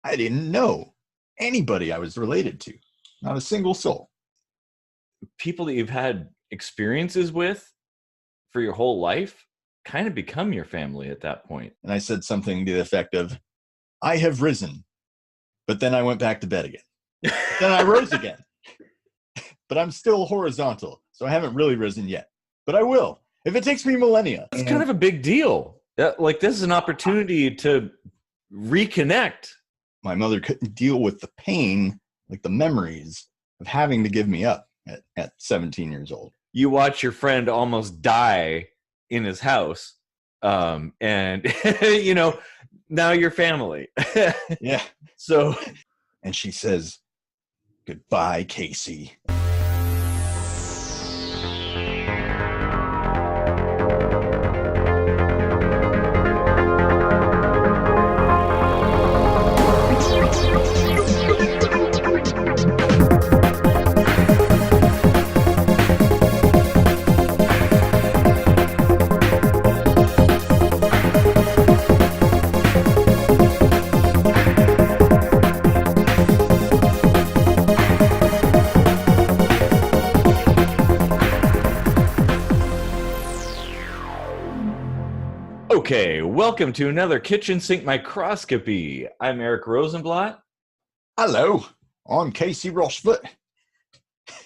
I didn't know anybody I was related to, not a single soul. People that you've had experiences with for your whole life kind of become your family at that point. And I said something to the effect of, I have risen, but then I went back to bed again. Then I rose again. But I'm still horizontal, so I haven't really risen yet. But I will, if it takes me millennia. It's kind of a big deal. Like, this is an opportunity to reconnect. My mother couldn't deal with the pain, like the memories of having to give me up at 17 years old. You watch your friend almost die in his house, and now you're family. Yeah. So, and she says, "Goodbye, Casey." Okay, welcome to another Kitchen Sink Microscopy. I'm Eric Rosenblatt. Hello, I'm Casey Rochefoot.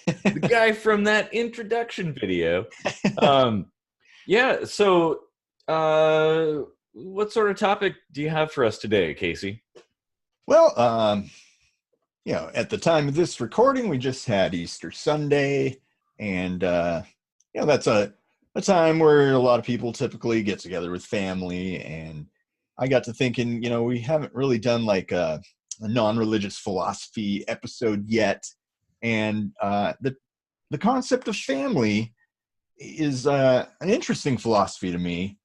The guy from that introduction video. So what sort of topic do you have for us today, Casey? Well, at the time of this recording, we just had Easter Sunday, and that's a time where a lot of people typically get together with family. And I got to thinking, we haven't really done like a non-religious philosophy episode yet, and the concept of family is an interesting philosophy to me,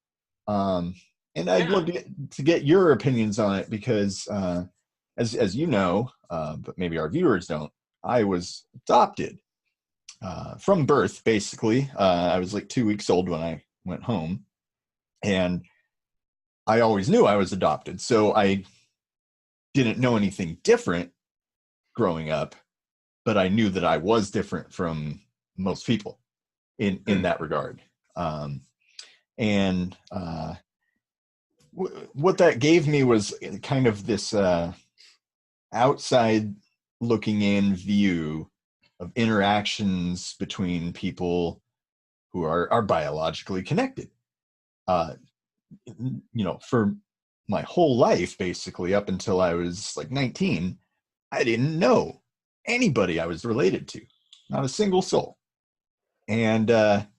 and I'd love to get your opinions on it because, as you know, but maybe our viewers don't, I was adopted. From birth, basically. I was like 2 weeks old when I went home, and I always knew I was adopted, so I didn't know anything different growing up, but I knew that I was different from most people in that regard. What that gave me was kind of this outside looking in view of interactions between people who are biologically connected. For my whole life, basically, up until I was like 19, I didn't know anybody I was related to, not a single soul. And then,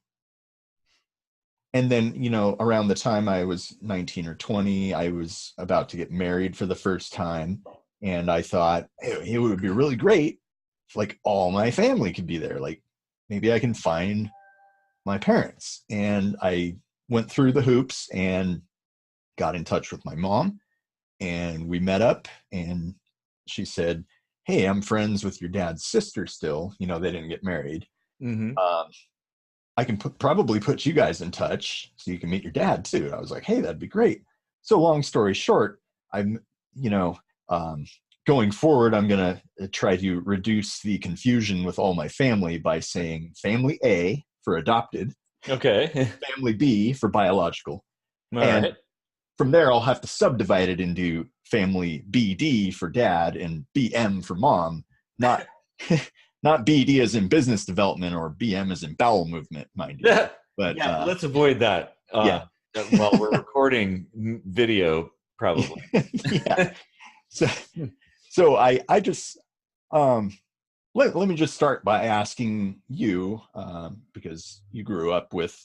around the time I was 19 or 20, I was about to get married for the first time. And I thought, hey, it would be really great if like all my family could be there. Like maybe I can find my parents. And I went through the hoops and got in touch with my mom, and we met up, and she said, hey, I'm friends with your dad's sister still. They didn't get married. Mm-hmm. I can probably put you guys in touch so you can meet your dad too. I was like, hey, that'd be great. So long story short, I'm, going forward, I'm going to try to reduce the confusion with all my family by saying family A for adopted. Okay. Family B for biological. All and right. From there, I'll have to subdivide it into family BD for dad and BM for mom, not not BD as in business development or BM as in bowel movement, mind you. But let's avoid that. While we're recording video, probably. Yeah. So I just let me just start by asking you, because you grew up with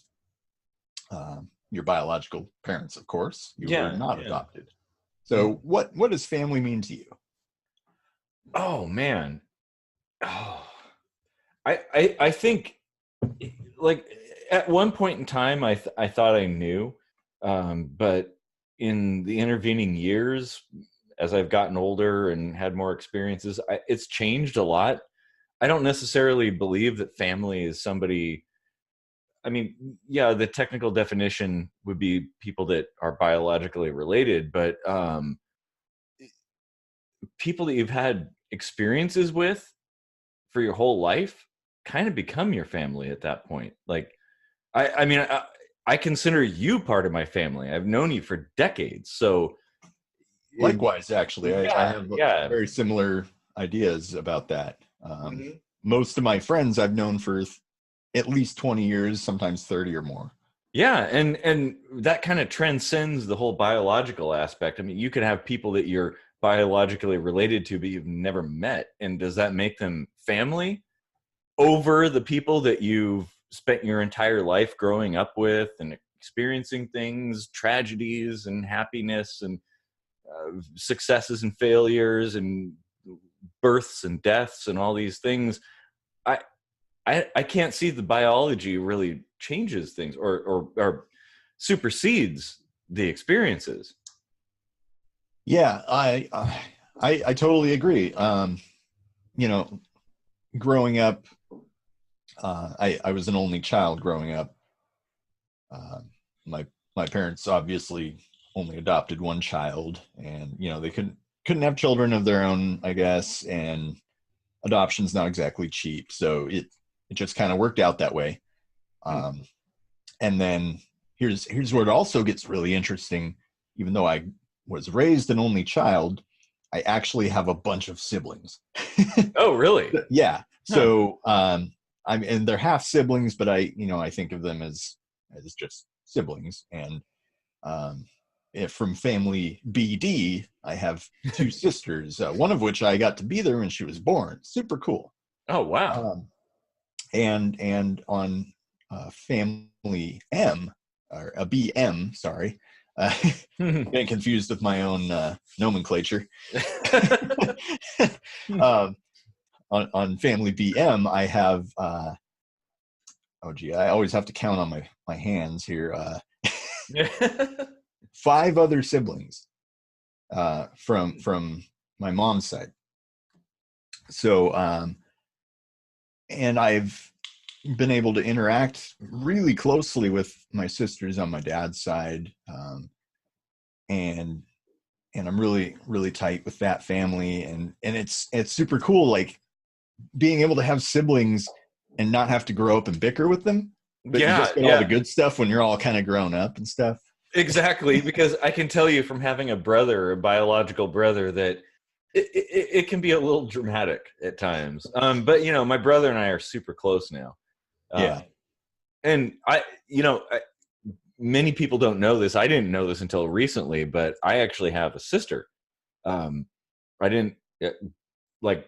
your biological parents, of course. You were not adopted. So what does family mean to you? Oh man. Oh. I think, like, at one point in time I thought I knew, but in the intervening years, as I've gotten older and had more experiences, it's changed a lot. I don't necessarily believe that family is somebody. I mean, yeah, the technical definition would be people that are biologically related, but people that you've had experiences with for your whole life kind of become your family at that point. Like, I mean, I consider you part of my family. I've known you for decades. So Likewise, actually, I yeah, have yeah. very similar ideas about that. Mhm. Most of my friends I've known for at least 20 years, sometimes 30 or more. Yeah, and that kind of transcends the whole biological aspect. I mean, you could have people that you're biologically related to, but you've never met. And does that make them family over the people that you've spent your entire life growing up with and experiencing things, tragedies and happiness and successes and failures and births and deaths and all these things? I I can't see the biology really changes things or supersedes the experiences. Yeah, I totally agree. You know, growing up, I was an only child growing up. Uh, my my parents obviously only adopted one child, and they couldn't have children of their own, I guess, and adoption's not exactly cheap, so it just kind of worked out that way. Um, and then here's where it also gets really interesting. Even though I was raised an only child, I actually have a bunch of siblings. Oh, really? Yeah. Huh. So and they're half siblings, but I think of them as just siblings. And if from family BD, I have two sisters, one of which I got to be there when she was born. Super cool. Oh, wow. Um, and on family M, or a BM, sorry, uh, getting confused with my own nomenclature. um, on family BM, I have oh gee, I always have to count on my hands here. 5 other siblings from my mom's side. So and I've been able to interact really closely with my sisters on my dad's side, and I'm really tight with that family, and it's super cool, like being able to have siblings and not have to grow up and bicker with them, but you Yeah, just get all the yeah, good stuff when you're all kind of grown up and stuff. exactly. Because I can tell you from having a brother, a biological brother, that it can be a little dramatic at times. But my brother and I are super close now. Uh, Yeah. and many people don't know this. I didn't know this until recently, but I actually have a sister. Um, I didn't like.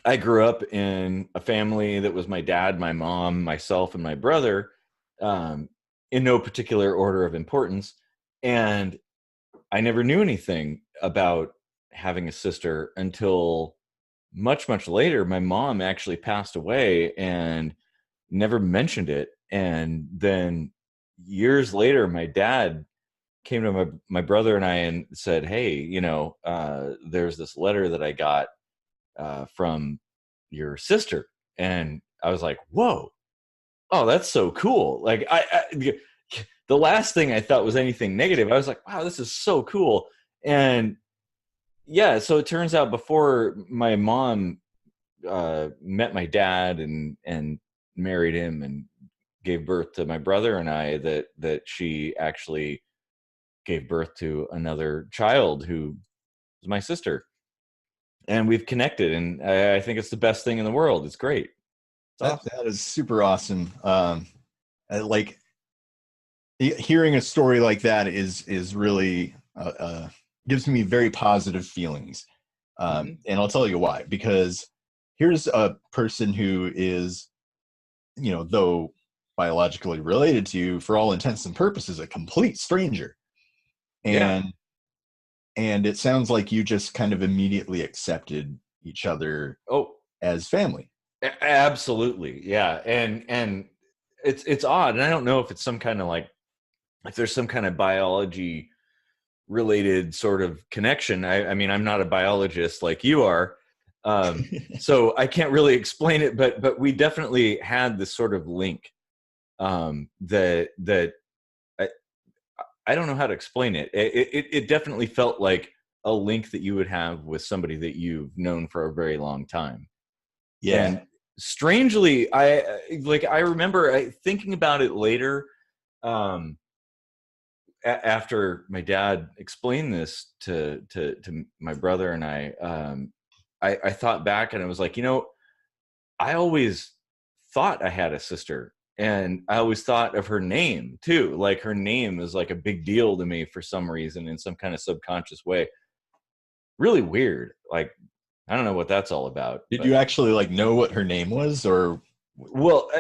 I grew up in a family that was my dad, my mom, myself, and my brother, um, in no particular order of importance. And I never knew anything about having a sister until much, much later. My mom actually passed away and never mentioned it. And then years later, my dad came to my brother and I and said, "Hey, there's this letter that I got from your sister." And I was like, "Whoa, oh, that's so cool!" Like the last thing I thought was anything negative. I was like, "Wow, this is so cool." And yeah, so it turns out before my mom met my dad and married him and gave birth to my brother and I, that she actually gave birth to another child who was my sister, and we've connected, and I think it's the best thing in the world. It's great. It's awesome. That is super awesome. Like hearing a story like that is really gives me very positive feelings. Mhm. And I'll tell you why. Because here's a person who is, though biologically related to you, for all intents and purposes, a complete stranger. Yeah. And it sounds like you just kind of immediately accepted each other Oh, as family. absolutely. Yeah. And it's odd, and I don't know if it's some kind of like, if there's some kind of biology related sort of connection. I mean, I'm not a biologist like you are, so I can't really explain it. But we definitely had this sort of link, that I don't know how to explain it. It definitely felt like a link that you would have with somebody that you've known for a very long time. Yeah. And strangely, I remember thinking about it later, after my dad explained this to my brother and I thought back and I was like, I always thought I had a sister, and I always thought of her name too. Like, her name is like a big deal to me for some reason, in some kind of subconscious way. Really weird. Like, I don't know what that's all about. Did you actually like know what her name was, or? Well,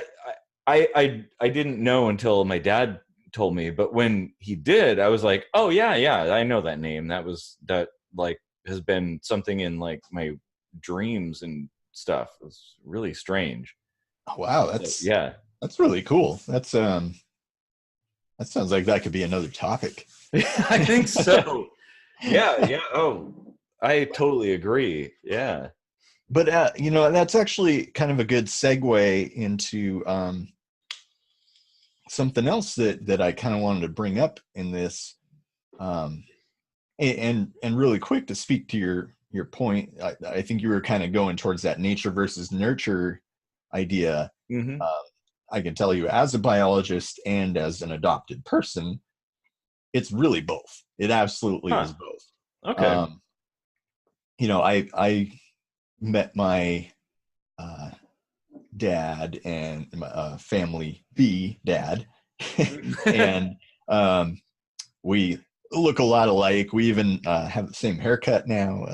I didn't know until my dad told me, but when he did, I was like, oh yeah, I know that name. That like has been something in like my dreams and stuff. It was really strange. Oh, wow, that's really cool. That sounds like that could be another topic. I think so. Yeah. Oh, I totally agree. Yeah. But that's actually kind of a good segue into something else that I kind of wanted to bring up in this, and really quick to speak to your point. I think you were kind of going towards that nature versus nurture idea. Mm-hmm. I can tell you, as a biologist and as an adopted person, it's really both. It absolutely is both. Okay. I met my dad and my family B dad, and we look a lot alike. We even have the same haircut now.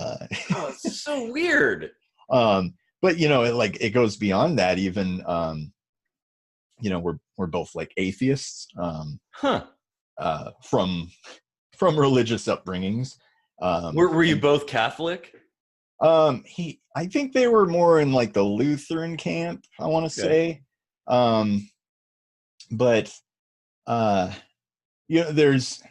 Oh, it's so weird. But it goes beyond that. Even we're both like atheists. From religious upbringings. Were you both Catholic? I think they were more in like the Lutheran camp, I want to say. But there's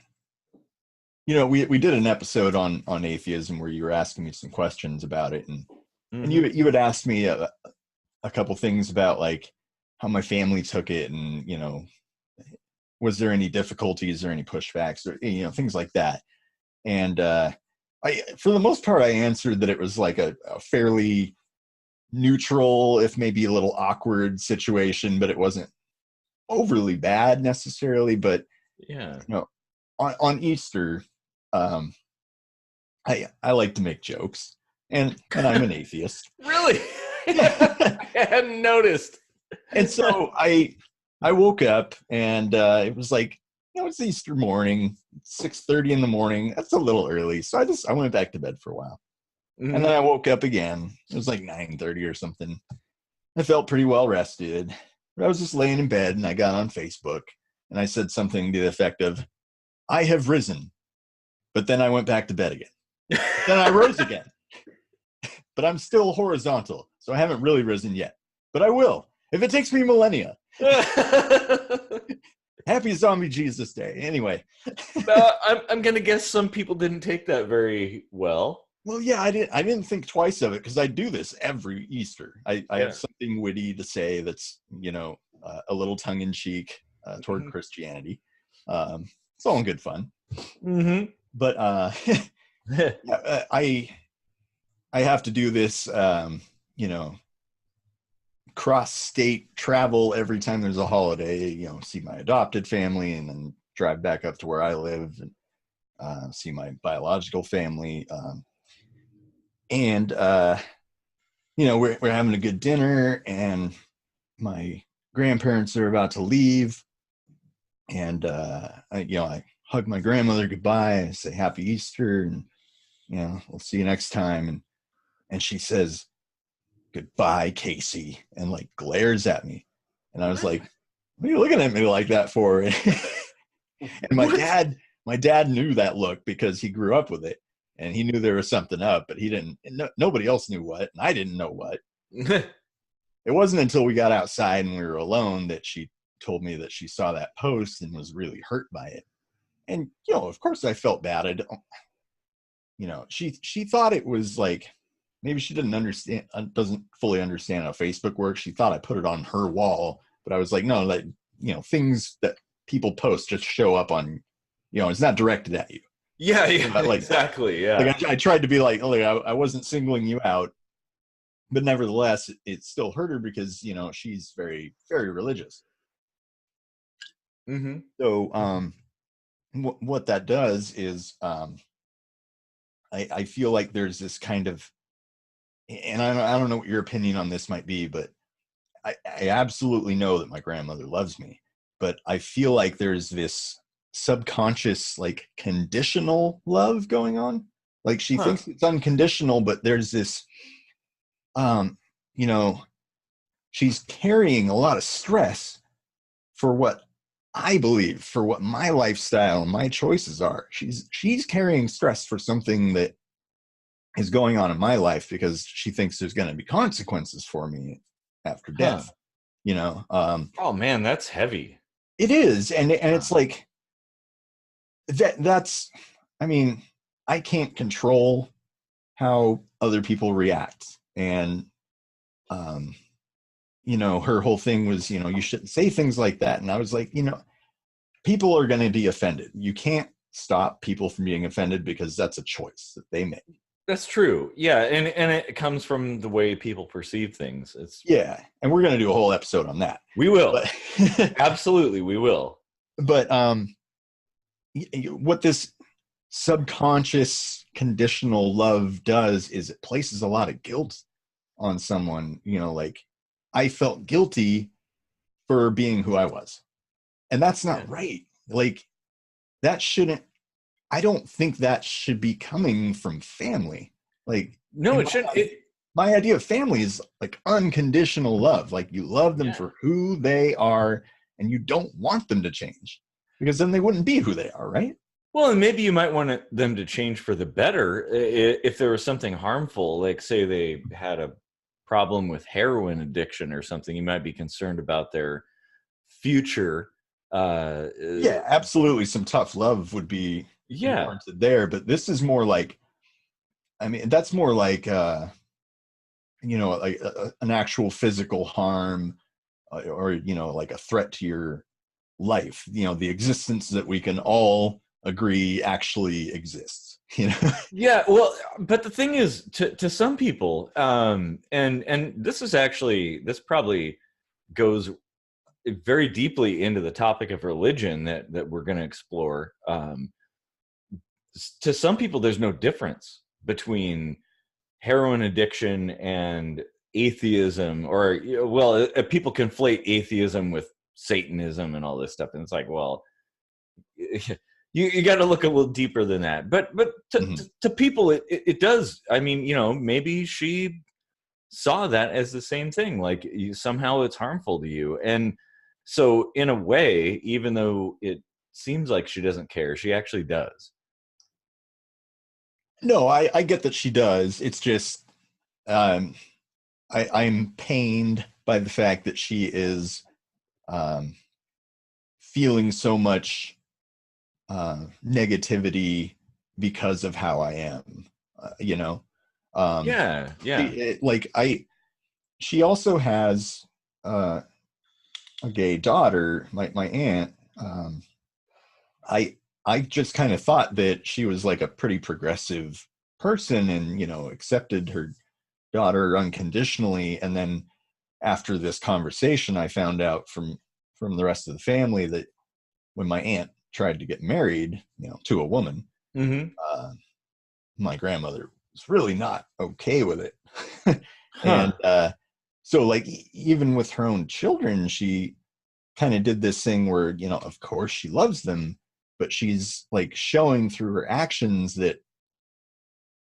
we did an episode on atheism where you were asking me some questions about it, and Mm-hmm. and you would ask me a couple things about like how my family took it, and was there any difficulties or any pushbacks, or things like that. And for the most part, I answered that it was like a fairly neutral, if maybe a little awkward situation, but it wasn't overly bad necessarily. But yeah, on Easter, I like to make jokes, and I'm an atheist. Really? I hadn't noticed. And so I woke up, and it was like, it's Easter morning, 6:30 in the morning. That's a little early. So I went back to bed for a while. Mm-hmm. And then I woke up again. It was like 9:30 or something. I felt pretty well rested. But I was just laying in bed, and I got on Facebook, and I said something to the effect of, I have risen. But then I went back to bed again. Then I rose again. But I'm still horizontal, so I haven't really risen yet. But I will, if it takes me millennia. Happy Zombie Jesus Day. Anyway. I'm going to guess some people didn't take that very well. Well, yeah, I didn't think twice of it, because I do this every Easter. I have something witty to say that's, a little tongue-in-cheek toward Christianity. It's all in good fun. Mm-hmm. But I have to do this, cross-state travel every time there's a holiday, see my adopted family, and then drive back up to where I live and see my biological family. And we're having a good dinner, and my grandparents are about to leave, and I hug my grandmother goodbye. I say Happy Easter, and we'll see you next time. And she says, Goodbye, Casey, and like glares at me. And I was like, what are you looking at me like that for? And my dad knew that look, because he grew up with it, and he knew there was something up, but he didn't. Nobody else knew what, and I didn't know what. It wasn't until we got outside and we were alone that she told me that she saw that post and was really hurt by it. And of course I felt bad. She thought it was like, maybe she doesn't fully understand how Facebook works. She thought I put it on her wall, but I was like, no, that things that people post just show up on, it's not directed at you. Yeah, yeah, Like, exactly. Yeah. like I tried to be like, oh, I wasn't singling you out, but nevertheless, it still hurt her because, you know, she's very, very religious. Mm-hmm. So, what that does is, I feel like there's this kind of, and I don't know what your opinion on this might be, but I absolutely know that my grandmother loves me, but I feel like there's this subconscious, like, conditional love going on. Like, she Huh. thinks it's unconditional, but there's this, um, you know, she's carrying a lot of stress for what I believe, for what my lifestyle and my choices are. She's carrying stress for something that is going on in my life because she thinks there's going to be consequences for me after Huh. death. You know, Oh man, that's heavy. it is, and it's like that's. I mean, I can't control how other people react, and um, you know, her whole thing was, you know, you shouldn't say things like that, and I was like, you know, people are going to be offended. You can't stop people from being offended because that's a choice that they make. That's true. Yeah, and it comes from the way people perceive things. It's Yeah, and we're going to do a whole episode on that. We will. But Absolutely, we will. but what this subconscious conditional love does is it places a lot of guilt on someone. You know, like, I felt guilty for being who I was, and that's Yeah. not right. Like, that shouldn't, I don't think that should be coming from family. Like, No, it shouldn't. my idea of family is like unconditional love. Like, you love them Yeah. for who they are, and you don't want them to change, because then they wouldn't be who they are, right? Well, and maybe you might want them to change for the better if there was something harmful, like say they had a problem with heroin addiction or something. You might be concerned about their future. Yeah, absolutely. Some tough love would be Yeah. warranted there, but this is more like, I mean, that's more like, you know, like an actual physical harm, or, you know, like a threat to your life. You know, the existence that we can all agree actually exists. You know. Yeah, well, but the thing is, to some people, and this probably goes very deeply into the topic of religion that we're going to explore. To some people, there's no difference between heroin addiction and atheism, or well, people conflate atheism with Satanism and all this stuff, and it's like, well, you got to look a little deeper than that. But to people, it does. I mean, you know, maybe she saw that as the same thing. Like, somehow it's harmful to you, and so in a way, even though it seems like she doesn't care, she actually does. No, I get that she does. It's just, um, I'm pained by the fact that she is, um, feeling so much negativity because of how I am. You know, Yeah, yeah. she also has a gay daughter, my aunt. I I just kind of thought that she was like a pretty progressive person, and, you know, accepted her daughter unconditionally. And then after this conversation, I found out from the rest of the family that when my aunt tried to get married, you know, to a woman, Mm-hmm. uh, my grandmother was really not okay with it. And Huh. so, like, even with her own children, she kind of did this thing where, you know, of course she loves them, but she's like showing through her actions that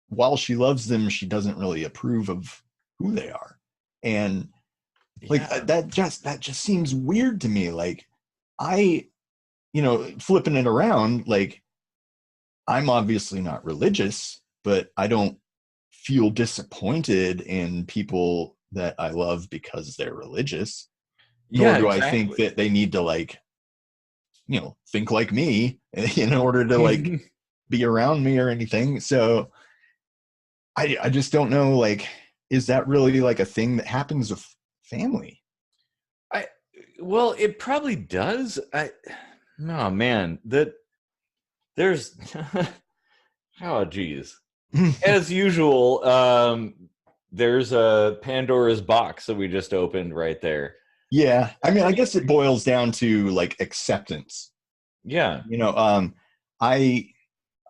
while she loves them, she doesn't really approve of who they are. And like, Yeah. that just seems weird to me. Like, I, you know, flipping it around, like, I'm obviously not religious, but I don't feel disappointed in people that I love because they're religious. Nor Yeah, do I think exactly. that they need to, like, you know, think like me in order to, like, be around me or anything. So I just don't know, like, is that really like a thing that happens with family? I Well, it probably does. Oh man, that there's Oh, geez. As usual, there's a Pandora's box that we just opened right there. Yeah, I mean, I guess it boils down to like acceptance. Yeah. You know, I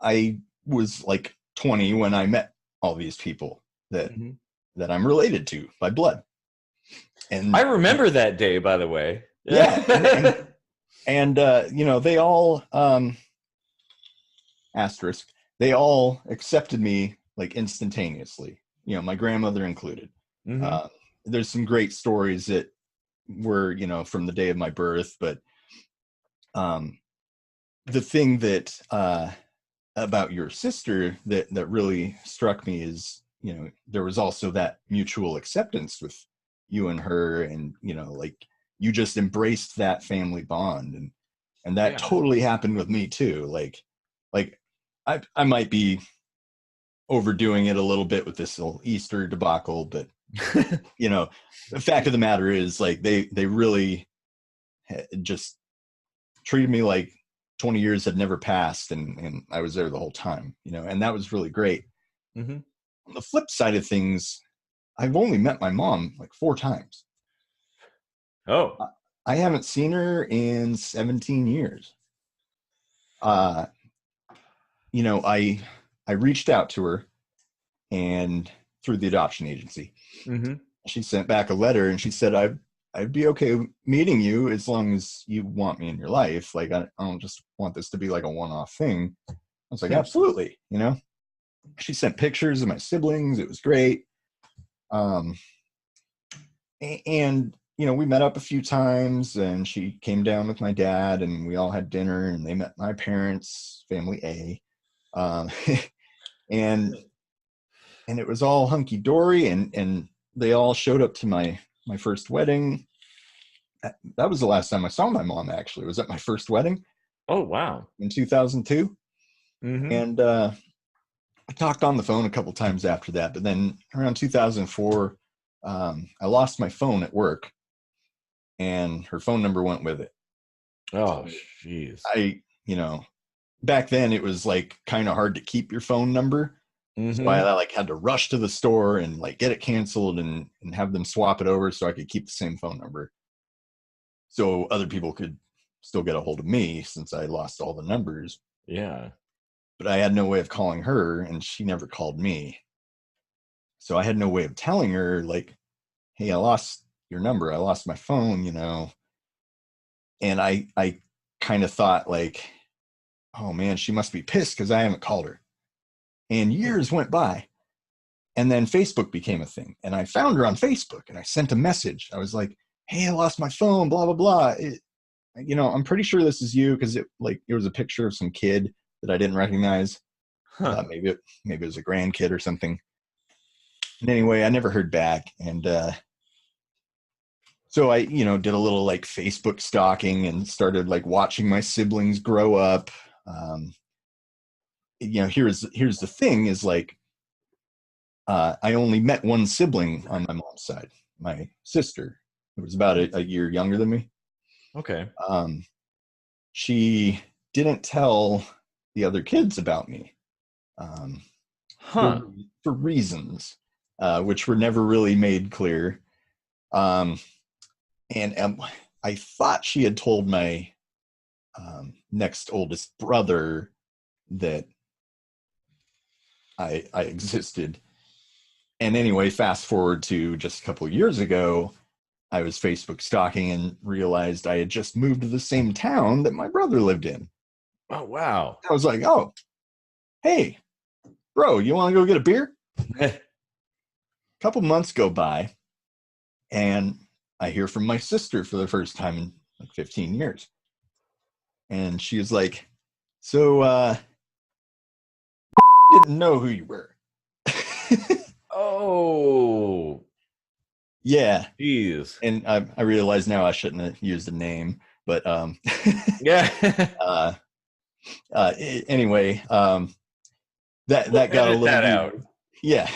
I was like 20 when I met all these people that Hmm. that I'm related to by blood. I And remember that day, by the way. yeah, and you know, they all asterisk, they all accepted me like instantaneously. You know, my grandmother included. Hmm. Uh, there's some great stories that were, you know, from the day of my birth, but um, the thing that about your sister that really struck me is, you know, there was also that mutual acceptance with you and her, and you know, like you just embraced that family bond, and that Yeah. totally happened with me too. Like I might be overdoing it a little bit with this little Easter debacle, but you know, the fact of the matter is, like they really just treated me like 20 years had never passed, and I was there the whole time, you know, and that was really great. Hmm. On the flip side of things, I've only met my mom like 4 times. Oh. I haven't seen her in 17 years. Uh, you know, I reached out to her and through the adoption agency. Hmm. She sent back a letter and she said, I'd be okay meeting you as long as you want me in your life. Like, I don't just want this to be like a one-off thing. I was like, absolutely. You know, she sent pictures of my siblings. It was great. Um, and, you know, we met up a few times and she came down with my dad and we all had dinner and they met my parents, family A. Um, and, and it was all hunky dory, and they all showed up to my first wedding. That was the last time I saw my mom, actually. It was at my first wedding Oh, wow. in 2002. Hmm. And I talked on the phone a couple times after that. But then around 2004, I lost my phone at work and her phone number went with it. Oh, So jeez. you know, back then it was like kind of hard to keep your phone number. So I Hmm. like had to rush to the store and like get it canceled and have them swap it over so I could keep the same phone number, so other people could still get a hold of me since I lost all the numbers. Yeah. But I had no way of calling her and she never called me. So I had no way of telling her, like, hey, I lost your number. I lost my phone, you know. And I kind of thought, like, oh man, she must be pissed because I haven't called her. And years went by. And then Facebook became a thing. And I found her on Facebook and I sent a message. I was like, hey, I lost my phone, blah, blah, blah. You know, I'm pretty sure this is you, because it was a picture of some kid that I didn't recognize. I Huh. thought maybe it was a grandkid or something. And anyway, I never heard back, and so I, you know, did a little like Facebook stalking and started like watching my siblings grow up. Um, you know, here's the thing: is like I only met one sibling on my mom's side, my sister, who was about a year younger than me. Okay. Um, she didn't tell the other kids about me. Um, for Huh. for reasons which were never really made clear. Um, and I thought she had told my next oldest brother that I existed. And anyway, fast forward to just a couple of years ago, I was Facebook stalking and realized I had just moved to the same town that my brother lived in. Oh, wow. I was like, oh, hey, bro, you want to go get a beer? A couple months go by, and I hear from my sister for the first time in like 15 years. And she was like, so didn't know who you were. Oh, Yeah. jeez. And I realize now I shouldn't have used a name, but Yeah. uh, anyway, We'll that got a edit little that out. weird. Yeah.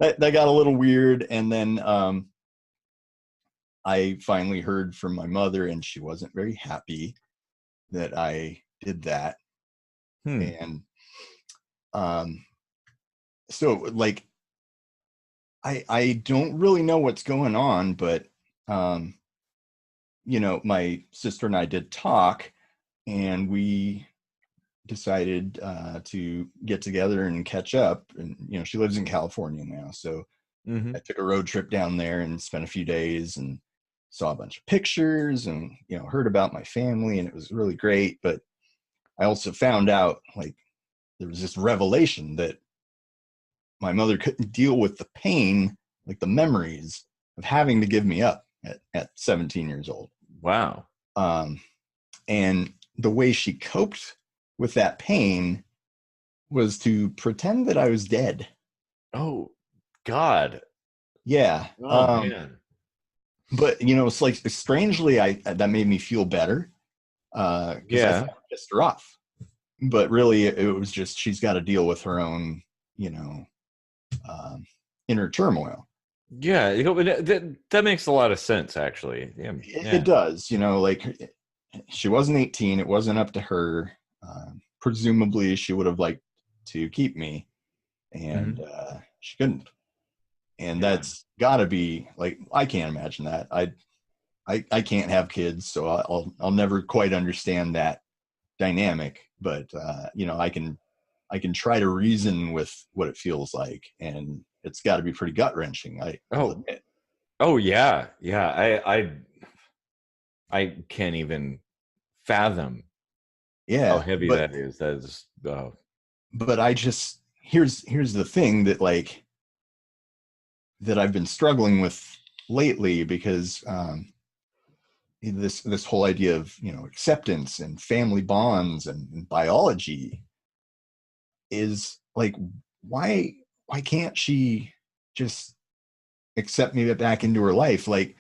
That got a little weird. And then I finally heard from my mother, and she wasn't very happy that I did that. Hmm. And so like, I don't really know what's going on, but my sister and I did talk, and we decided to get together and catch up. And she lives in California now, so Mm-hmm. I took a road trip down there and spent a few days and saw a bunch of pictures and heard about my family, and it was really great. But I also found out, like, there was this revelation that my mother couldn't deal with the pain, like the memories of having to give me up at 17 years old. Wow. And the way she coped with that pain was to pretend that I was dead. Oh, God. Yeah. Oh, man. But it's like, strangely, that made me feel better. Because I thought I pissed her off. But really, it was just, she's got to deal with her own, inner turmoil. Yeah, that makes a lot of sense, actually. Yeah. It does. Like, she wasn't 18. It wasn't up to her. Presumably, she would have liked to keep me, and she couldn't. And that's got to be, like, I can't imagine that. I can't have kids, so I'll never quite understand that dynamic. But I can try to reason with what it feels like, and it's got to be pretty gut wrenching. I'll admit. Oh yeah. I can't even fathom how heavy that is. That is. But I just, here's the thing that, like, that I've been struggling with lately, because this whole idea of acceptance and family bonds and biology is like, why can't she just accept me back into her life? Like,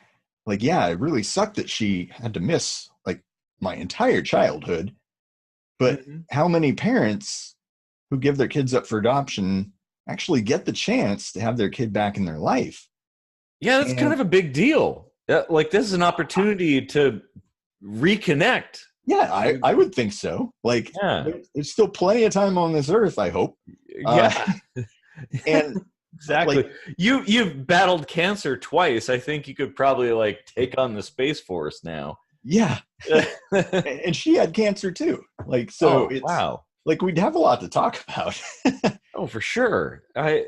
yeah, it really sucked that she had to miss, like, my entire childhood, but how many parents who give their kids up for adoption actually get the chance to have their kid back in their life? Yeah, that's kind of a big deal. Like, this is an opportunity to reconnect. Yeah, I would think so. Like, there's still plenty of time on this earth, I hope. Yeah. And exactly. like, you've battled cancer twice. I think you could probably, like, take on the Space Force now. Yeah. And she had cancer too. Like, so it's wow. Like, we'd have a lot to talk about. Oh, for sure. I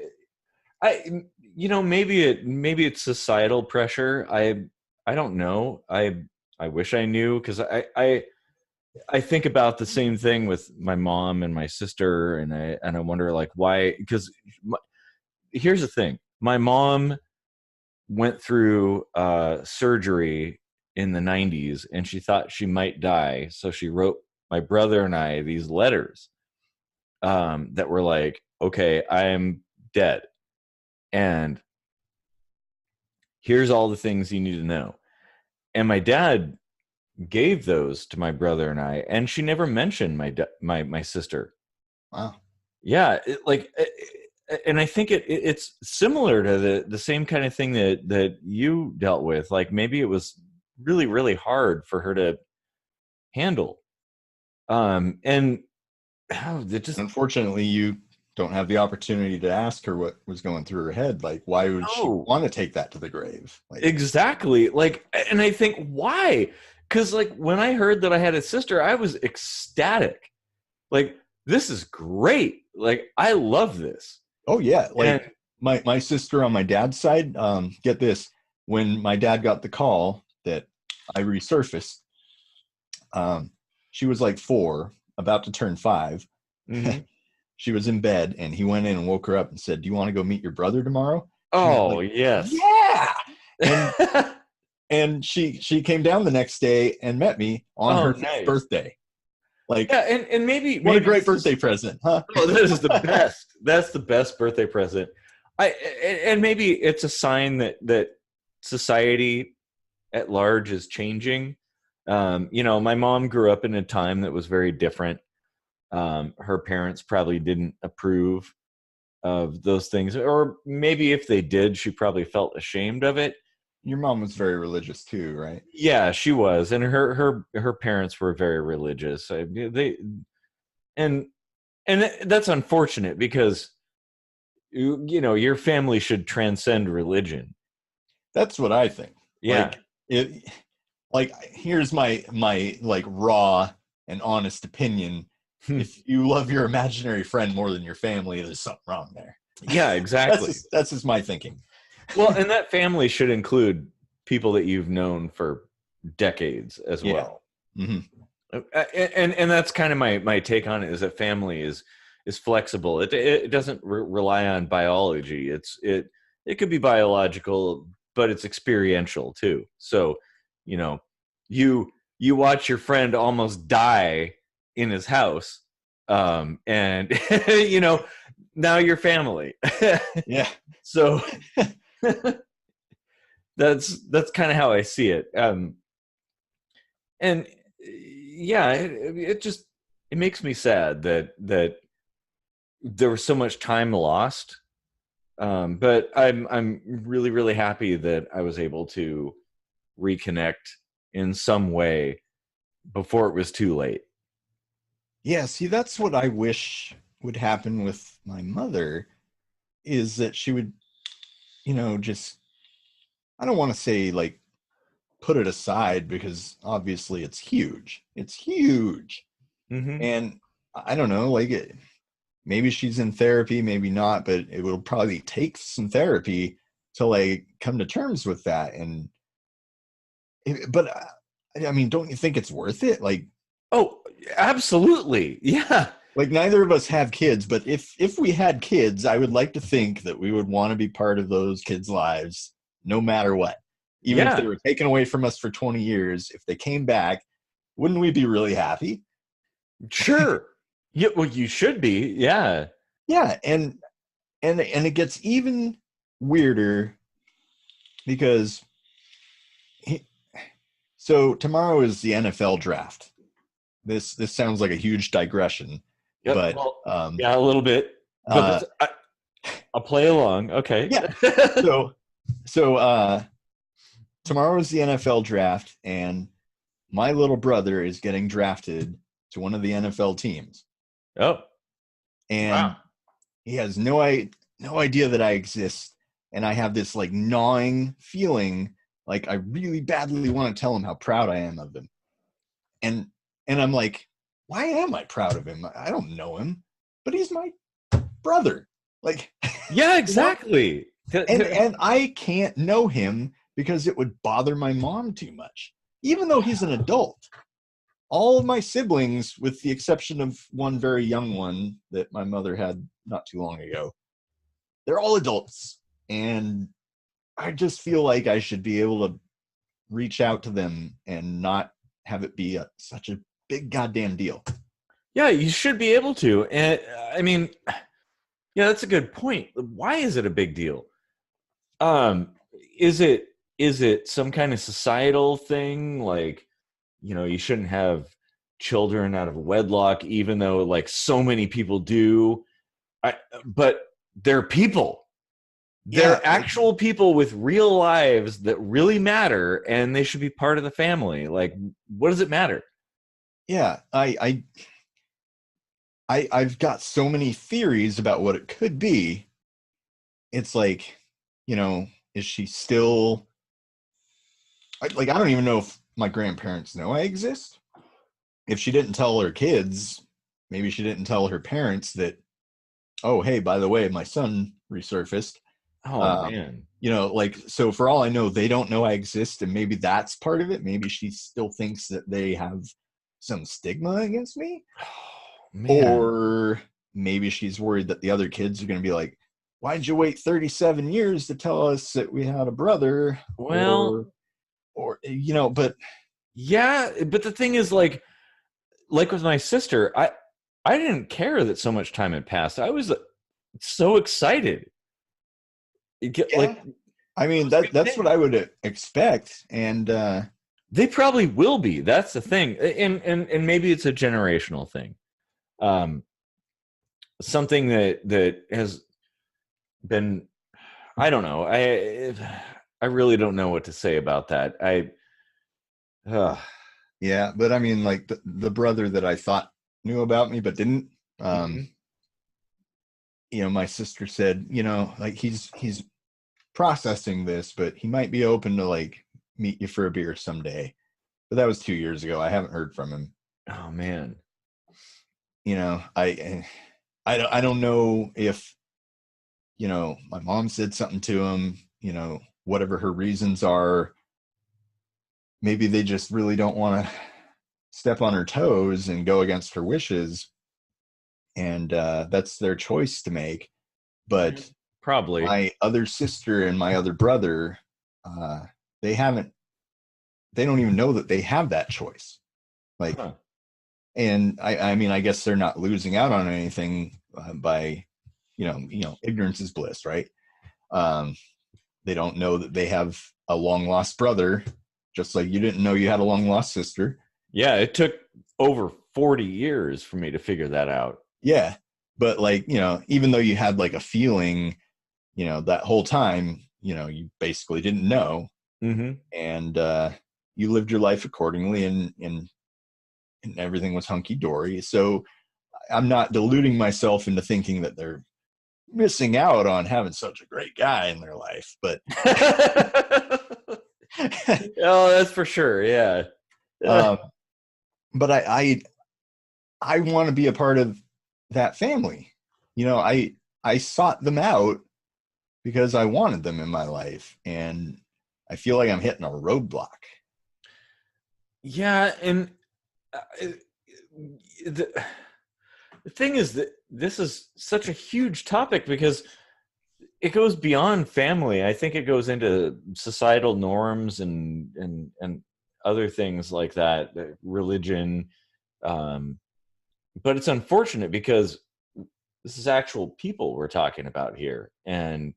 maybe it's societal pressure. I don't know. I wish I knew, because I think about the same thing with my mom and my sister, and I wonder, like, why. Because here's the thing: my mom went through surgery in the 90s, and she thought she might die, so she wrote my brother and I these letters that were like, "Okay, I am dead, and here's all the things you need to know." And my dad gave those to my brother and I, and she never mentioned my sister. Wow. Yeah, and I think it's similar to the same kind of thing that you dealt with. Like, maybe it was really, really hard for her to handle. And it just, unfortunately, you don't have the opportunity to ask her what was going through her head. Like, why would she want to take that to the grave? Like, exactly. Like, and I think, why? Because, like, when I heard that I had a sister, I was ecstatic. Like, this is great. Like, I love this. Oh yeah. Like, my sister on my dad's side, get this, when my dad got the call that I resurfaced, she was like 4, about to turn 5. She was in bed, and he went in and woke her up and said, "Do you want to go meet your brother tomorrow?" Oh, like, yes. Yeah. And she came down the next day and met me on her birthday. Like, yeah, and maybe a great birthday present, huh? Oh, that is the best. That's the best birthday present. And maybe it's a sign that society at large is changing. My mom grew up in a time that was very different. Her parents probably didn't approve of those things, or maybe if they did, she probably felt ashamed of it. Your mom was very religious too, right? Yeah, she was, and her parents were very religious. And And that's unfortunate because you know your family should transcend religion. That's what I think. Yeah. Like it, like here's my like raw and honest opinion. If you love your imaginary friend more than your family, there's something wrong there. Yeah, exactly. That's just my thinking. Well, and that family should include people that you've known for decades as Yeah. well. Mm-hmm. And that's kind of my take on it, is that family is flexible. It doesn't rely on biology. It could be biological, but it's experiential too. So, you know, you watch your friend almost die in his house, and you know, now you're family. Yeah. So that's kind of how I see it. And yeah, it just it makes me sad that there was so much time lost. But I'm really really happy that I was able to reconnect in some way before it was too late. Yeah, see, that's what I wish would happen with my mother, is that she would, just, I don't want to say like put it aside, because obviously it's huge. It's huge. Mm-hmm. And I don't know, like maybe she's in therapy, maybe not, but it will probably take some therapy to like come to terms with that. But I mean, don't you think it's worth it? Oh, absolutely. Yeah. Like neither of us have kids, but if we had kids, I would like to think that we would want to be part of those kids' lives no matter what. Even if they Yeah. were taken away from us for 20 years, if they came back, wouldn't we be really happy? Sure. Yeah, well, you should be. Yeah. Yeah, and it gets even weirder because so tomorrow is the NFL draft. This sounds like a huge digression, Yep. but Well, yeah, a little bit, but I'll play along. Okay. yeah. So tomorrow is the NFL draft, and my little brother is getting drafted to one of the NFL teams, Oh, and wow. he has no idea that I exist, and I have this like gnawing feeling like I really badly want to tell him how proud I am of him, and I'm like, why am I proud of him? I don't know him, but he's my brother. Like, Yeah, exactly. and I can't know him because it would bother my mom too much, even though he's an adult. All of my siblings, with the exception of one very young one that my mother had not too long ago, they're all adults. And I just feel like I should be able to reach out to them and not have it be such a big goddamn deal. Yeah, you should be able to. And I mean, yeah, that's a good point. Why is it a big deal? Um, is it some kind of societal thing? Like, you know, you shouldn't have children out of wedlock, even though like so many people do. But they're people. They're Yeah, actual people with real lives that really matter, and they should be part of the family. Like, what does it matter? yeah. I've got so many theories about what it could be. It's like, is she still I don't even know if my grandparents know I exist. If she didn't tell her kids, maybe she didn't tell her parents that, oh, hey, by the way, my son resurfaced. Oh man. So for all I know, they don't know I exist, and maybe that's part of it. Maybe she still thinks that they have some stigma against me. Oh man. Or maybe she's worried that the other kids are going to be like, why'd you wait 37 years to tell us that we had a brother? Well, But yeah, but the thing is, like with my sister, I didn't care that so much time had passed. I was so excited. yeah, Like, I mean, that's what I would expect. And they probably will be. That's the thing, and maybe it's a generational thing. Um, Something that has been, I don't know. I really don't know what to say about that. Uh, yeah, but I mean, like the brother that I thought knew about me but didn't, mhm. my sister said, like he's processing this, but he might be open to like meet you for a beer someday. But that was 2 years ago. I haven't heard from him. Oh man. I don't know if my mom said something to him, whatever her reasons are. Maybe they just really don't want to step on her toes and go against her wishes, and that's their choice to make. But Probably my other sister and my other brother, they don't even know that they have that choice. Like, and I mean, I guess they're not losing out on anything by, ignorance is bliss, right? They don't know that they have a long lost brother, just like you didn't know you had a long lost sister. Yeah, it took over 40 years for me to figure that out. Yeah, but like, even though you had like a feeling, that whole time, you basically didn't know, and you lived your life accordingly, and everything was hunky dory. So I'm not deluding myself into thinking that they're missing out on having such a great guy in their life, but oh, that's for sure. Yeah. But I want to be a part of that family. I sought them out because I wanted them in my life, and I feel like I'm hitting a roadblock. Yeah, and the thing is that this is such a huge topic because it goes beyond family. I think it goes into societal norms and other things like that, religion. But it's unfortunate because this is actual people we're talking about here. And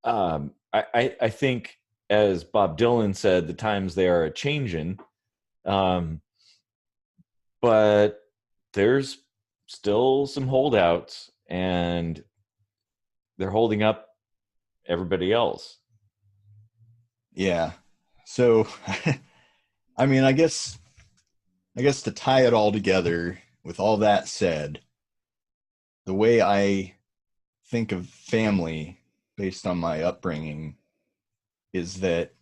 I think, as Bob Dylan said, the times they are a-changin'. But there's still some holdouts, and they're holding up everybody else. Yeah. So, I mean, I guess to tie it all together, with all that said, the way I think of family based on my upbringing is that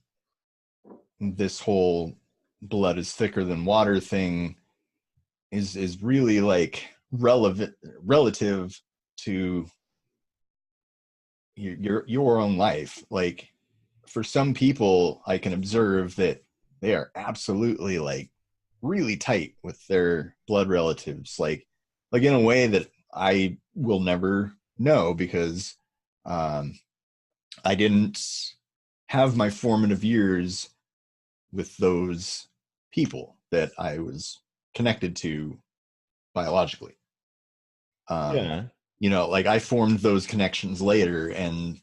this whole blood is thicker than water thing is really like relative to your own life. Like, for some people, I can observe that they are absolutely like really tight with their blood relatives, like in a way that I will never know, because I didn't have my formative years with those people that I was connected to biologically. Yeah. Like I formed those connections later, and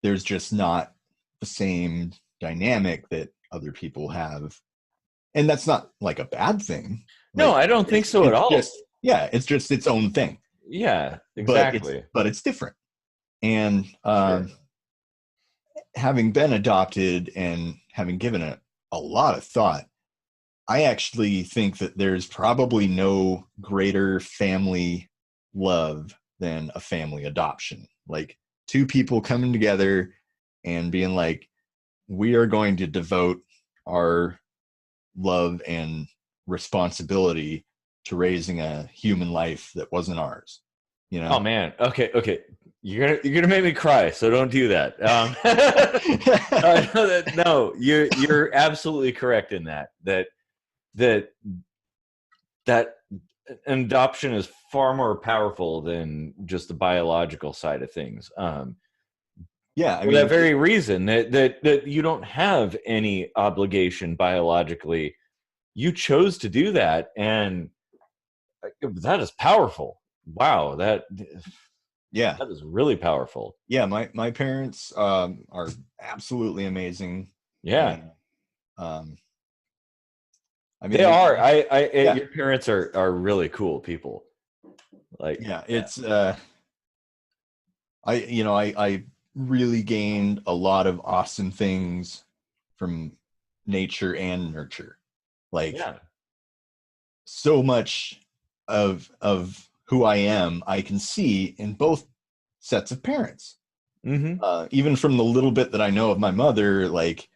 there's just not the same dynamic that other people have. And that's not like a bad thing. No, Like, I don't think so at all. It's just its own thing. Yeah, exactly. But it's different. And Sure. having been adopted and having given it a lot of thought, I actually think that there's probably no greater family love than a family adoption. Like, two people coming together and being like, we are going to devote our love and responsibility to raising a human life that wasn't ours. Oh man. Okay. You're gonna make me cry, so don't do that. No, you're absolutely correct in that adoption is far more powerful than just the biological side of things. Yeah, for that very reason, that you don't have any obligation biologically. You chose to do that, and that is powerful. Wow, that is really powerful. Yeah, my parents are absolutely amazing. Yeah. And, they are. Your parents are really cool people. Like, it's I really gained a lot of awesome things from nature and nurture. Like, so much of who I am, I can see in both sets of parents. Even from the little bit that I know of my mother, like,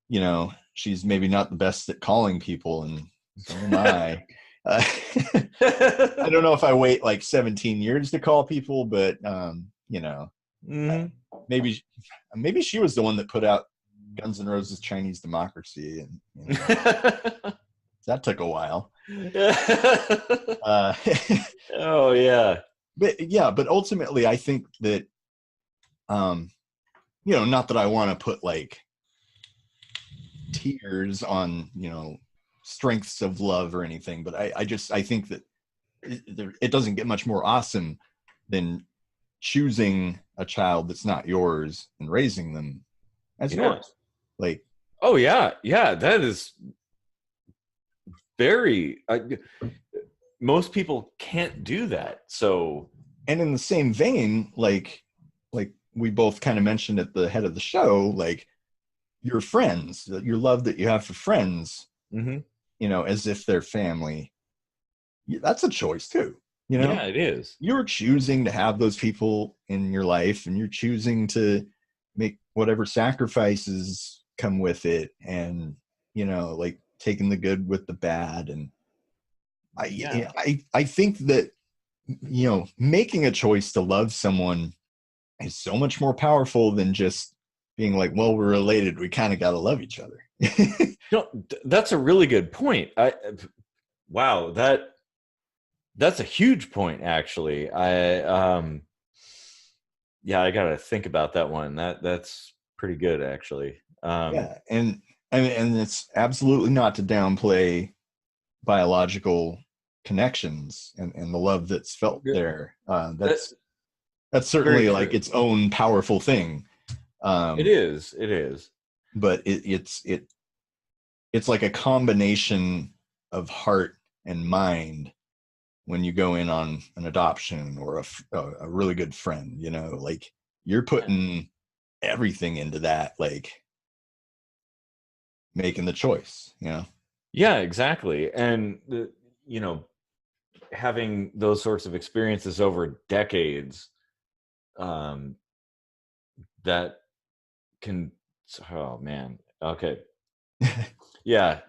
you know, she's maybe not the best at calling people, and so am I. I don't know if I wait like 17 years to call people, but you know, maybe she was the one that put out Guns N' Roses' Chinese Democracy, and you know, that took a while. Oh yeah, but ultimately, I think that you know, not that I want to put like tiers on, you know, strengths of love or anything, but I think that it doesn't get much more awesome than choosing a child that's not yours and raising them as yours. Like, oh yeah, that is very most people can't do that. So, and in the same vein, like we both kind of mentioned at the head of the show, like your friends, your love that you have for friends, you know, as if they're family, that's a choice too. You know, yeah, it is. You're choosing to have those people in your life, and you're choosing to make whatever sacrifices come with it, and you know, like taking the good with the bad. And I think that, you know, making a choice to love someone is so much more powerful than just being like, well, we're related, we kind of got to love each other. No, that's a really good point. Wow, that's a huge point, actually. I gotta think about that one. That's pretty good, actually. Yeah, and it's absolutely not to downplay biological connections and the love that's felt there. That's certainly like its own powerful thing. It is. But it's like a combination of heart and mind when you go in on an adoption or a really good friend. You know, like you're putting everything into that, like making the choice. You know. Yeah, exactly. And you know, having those sorts of experiences over decades, that can, oh man, okay. Yeah.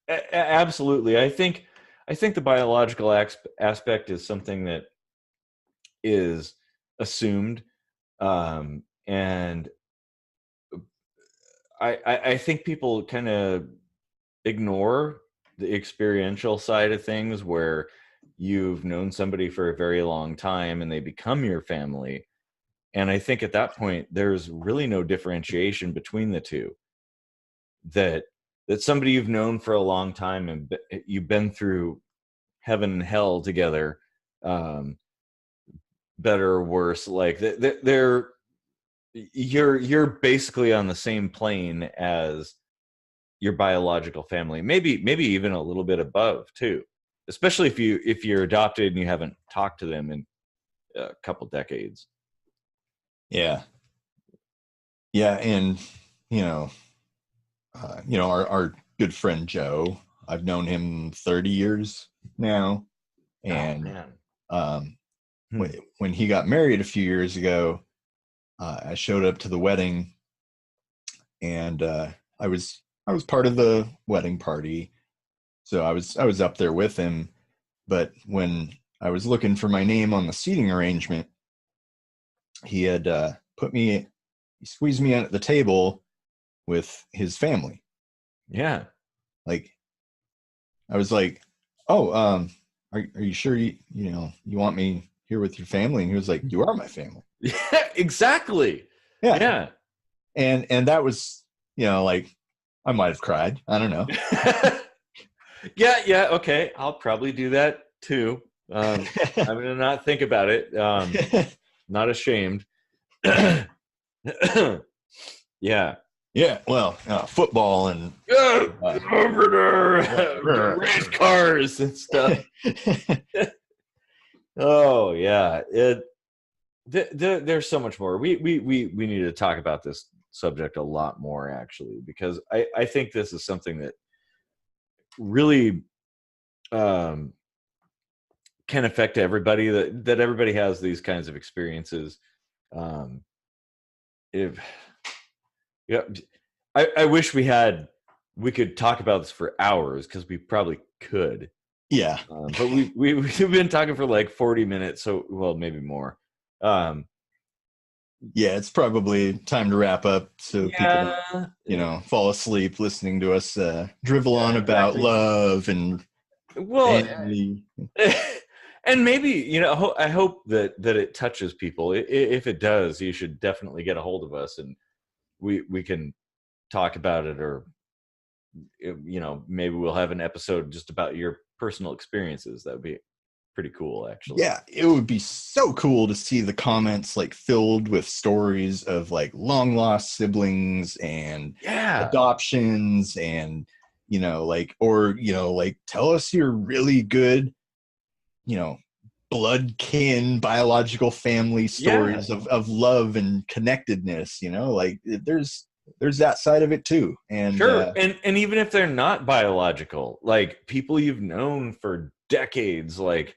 Absolutely. I think the biological aspect is something that is assumed, and I think people kind of ignore the experiential side of things, where you've known somebody for a very long time and they become your family. And I think at that point, there's really no differentiation between the two. That somebody you've known for a long time and you've been through heaven and hell together, better or worse, like they're you're basically on the same plane as your biological family, maybe even a little bit above too, especially if you're adopted and you haven't talked to them in a couple decades. Yeah, and you know, our good friend Joe, I've known him 30 years now, and when he got married a few years ago, I showed up to the wedding, and I was part of the wedding party, so I was up there with him. But when I was looking for my name on the seating arrangement, he had he squeezed me in at the table with his family. Yeah. Like, I was like, oh, are you sure you want me here with your family? And he was like, you are my family. Yeah, exactly. Yeah. And that was, you know, like, I might have cried. I don't know. Yeah. Okay. I'll probably do that too. I'm going to not think about it. Not ashamed. Yeah. Yeah. Well, football and race cars and stuff. Oh yeah. There's so much more. We need to talk about this subject a lot more, actually, because I think this is something that really can affect everybody, that everybody has these kinds of experiences. If yeah, I wish we could talk about this for hours, because we probably could. Yeah. But we've been talking for like 40 minutes, so well, maybe more. Yeah, it's probably time to wrap up, so people don't, fall asleep listening to us drivel on about love and family. And maybe, I hope that it touches people. If it does, you should definitely get a hold of us, and we can talk about it, or maybe we'll have an episode just about your personal experiences. That would be pretty cool, actually. Yeah, it would be so cool to see the comments like filled with stories of like long lost siblings and adoptions, and tell us your really good blood kin biological family stories of love and connectedness. There's that side of it too. And sure. And even if they're not biological, like people you've known for decades, like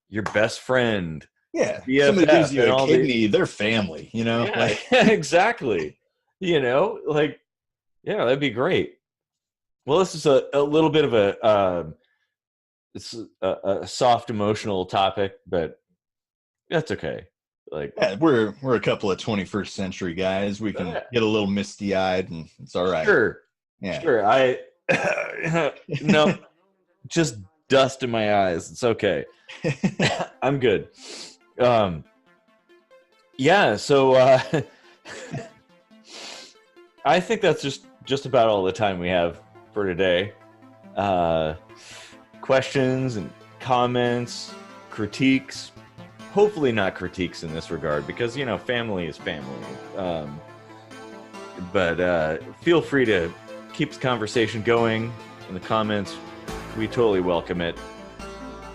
your best friend. Yeah. BFF, somebody gives you a kidney, they're family, Yeah, exactly. That'd be great. Well, this is a little bit of it's a soft emotional topic, but that's okay. We're a couple of 21st century guys. We can get a little misty eyed, and it's all right. Sure. Yeah. Sure. No, just dust in my eyes. It's okay. I'm good. So I think that's just about all the time we have for today. Questions and comments, critiques. Hopefully not critiques in this regard, because family is family. But feel free to keep the conversation going in the comments. We totally welcome it.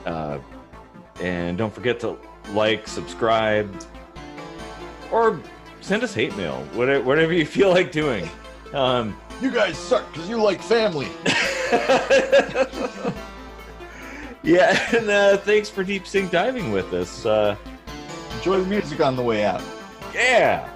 And don't forget to like, subscribe, or send us hate mail. Whatever you feel like doing. You guys suck because you like family. Yeah, and thanks for deep sink diving with us. Enjoy the music on the way out. Yeah.